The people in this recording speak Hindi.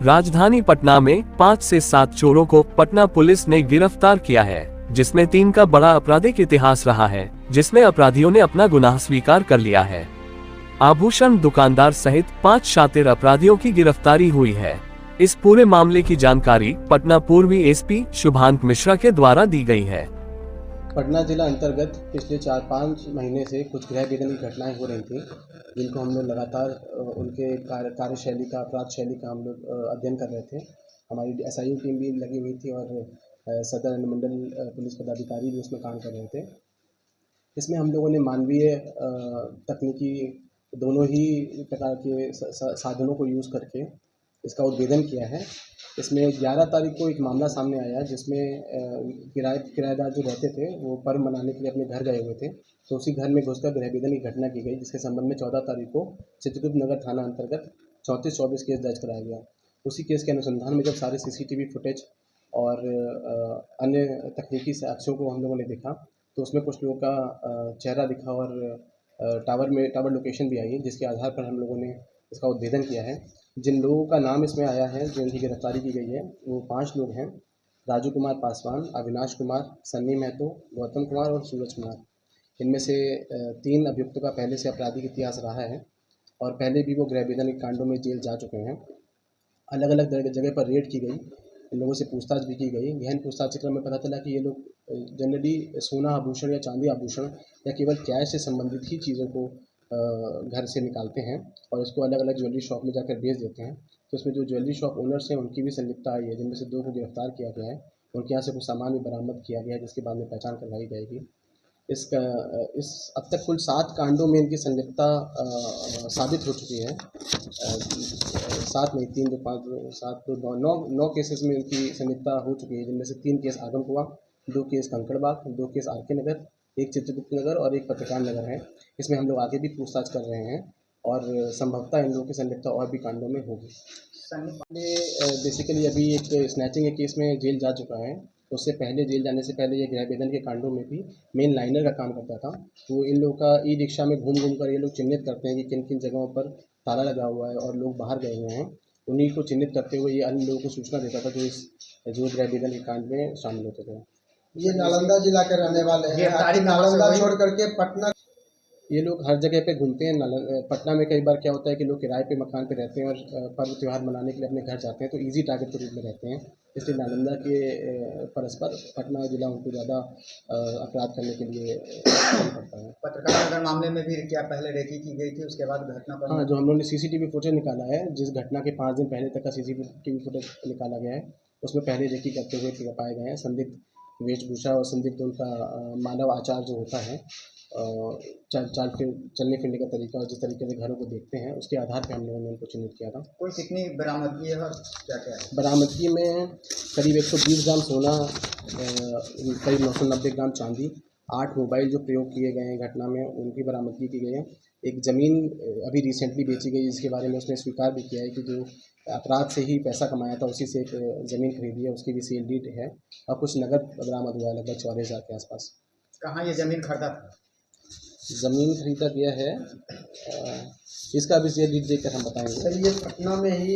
राजधानी पटना में 5 से 7 चोरों को पटना पुलिस ने गिरफ्तार किया है, जिसमें 3 का बड़ा आपराधिक इतिहास रहा है, जिसमें अपराधियों ने अपना गुनाह स्वीकार कर लिया है। आभूषण दुकानदार सहित 5 शातिर अपराधियों की गिरफ्तारी हुई है। इस पूरे मामले की जानकारी पटना पूर्वी एसपी शुभांक मिश्रा के द्वारा दी गई है। पटना जिला अंतर्गत पिछले 4-5 महीने से कुछ गृह विधि की घटनाएं हो रही थी, जिनको हम लोग लगातार उनके कार्यशैली का, अपराध शैली का हम लोग अध्ययन कर रहे थे। हमारी एसआईयू टीम भी लगी हुई थी और सदर अनुमंडल पुलिस पदाधिकारी भी उसमें काम कर रहे थे। इसमें हम लोगों ने मानवीय तकनीकी दोनों ही प्रकार के साधनों को यूज़ करके इसका उद्भेदन किया है। इसमें 11 तारीख को एक मामला सामने आया जिसमें किराएदार जो रहते थे वो पर्व मनाने के लिए अपने घर गए हुए थे, तो उसी घर में घुसकर गृहभेदन की घटना की गई, जिसके संबंध में 14 तारीख को चित्रकूट नगर थाना अंतर्गत 34-24 केस दर्ज कराया गया। उसी केस के अनुसंधान में जब सारे सीसीटीवी फुटेज और अन्य तकनीकी साक्ष्यों को हम लोगों ने देखा, तो उसमें कुछ लोगों का चेहरा दिखा और टावर लोकेशन भी आई, जिसके आधार पर हम लोगों ने इसका उद्भेदन किया है। जिन लोगों का नाम इसमें आया है, जो इनकी गिरफ्तारी की गई है, वो 5 लोग हैं। राजू कुमार पासवान, अविनाश कुमार, सन्नी महतो, गौतम कुमार और सूरज कुमार। इनमें से 3 अभियुक्तों का पहले से आपराधिक इतिहास रहा है और पहले भी वो गृहभेदन के कांडों में जेल जा चुके हैं। अलग अलग जगह पर रेड की गई, इन लोगों से पूछताछ भी की गई। गहन पूछताछ के क्रम में पता चला कि ये लोग जनरली सोना आभूषण या चांदी आभूषण या केवल कैश से संबंधित ही चीज़ों को घर से निकालते हैं और इसको अलग अलग ज्वेलरी शॉप में जाकर बेच देते हैं। तो इसमें जो ज्वेलरी शॉप ओनर्स हैं उनकी भी संलिप्तता आई है, जिनमें से 2 को गिरफ्तार किया गया है। उनके यहाँ से कुछ सामान भी बरामद किया गया है, जिसके बाद में पहचान करवाई जाएगी। इस अब तक कुल 7 कांडों में इनकी संलिप्तता साबित हो चुकी है। 7 नहीं, 3 2 5 2 7 2 9 केसेस में इनकी संलिप्तता हो चुकी है, जिनमें से 3 case Agamkuan, 2 case Kankarbagh, 2 case RK Nagar, 1 Chitragupta Nagar और 1 पत्रकार नगर है। इसमें हम लोग आगे भी पूछताछ कर रहे हैं और संभवतः इन लोगों की संलिप्तता और भी कांडों में होगी। बेसिकली अभी एक स्नैचिंग के केस में जेल जा चुका है, तो उससे पहले जेल जाने से पहले ये गृहभेदन के कांडों में भी मेन लाइनर का काम करता था। तो इन लोगों का ई रिक्शा में घूम कर ये लोग चिन्हित करते हैं कि किन किन जगहों पर ताला लगा हुआ है और लोग बाहर गए हुए हैं। उन्हीं को चिन्हित करते हुए ये अन्य लोगों को सूचना देता था जो गृहभेदन के कांड में शामिल होते थे। ये नालंदा जिला के रहने वाले हैं। नालंदा छोड़ करके पटना ये लोग हर जगह पे घूमते हैं। पटना में कई बार क्या होता है कि लोग किराए पे मकान पे रहते हैं और पर्व त्यौहार मनाने के लिए अपने घर जाते हैं, तो इजी टारगेट के रूप में रहते हैं। इसलिए नालंदा के परस्पर पटना जिला उनको ज़्यादा अपराध करने के लिए पड़ता है। पत्रकार नगर मामले में भी क्या पहले रेकी की गई थी, उसके बाद घटना पर? हाँ, जो हम लोगों ने सीसीटीवी फुटेज निकाला है, जिस घटना के 5 दिन पहले तक का सीसीटीवी फुटेज निकाला गया है, उसमें पहले रेकी करते हुए पाए गए हैं। संदिग्ध वेशभूषा और संदिग्ध उनका मानव आचार जो होता है, चलने फिरने का तरीका और जिस तरीके से घरों को देखते हैं, उसके आधार पर हम लोगों ने उनको चिन्हित किया था। कुल कितनी बरामदगी है और क्या क्या है? बरामदगी में करीब 120 ग्राम सोना, करीब 990 ग्राम चांदी, 8 मोबाइल जो प्रयोग किए गए हैं घटना में, उनकी बरामदगी की गई है। एक ज़मीन अभी रिसेंटली बेची गई, जिसके बारे में उसने स्वीकार भी किया है कि जो अपराध से ही पैसा कमाया था, उसी से एक ज़मीन खरीदी है, उसकी भी सेल डीड है और कुछ नकद बरामद हुआ है लगभग 44,000 के आसपास। कहाँ ये ज़मीन खरीदा था? ज़मीन खरीदा गया है, इसका भी सेल डीड देखकर हम बताएंगे। सर, ये पटना में ही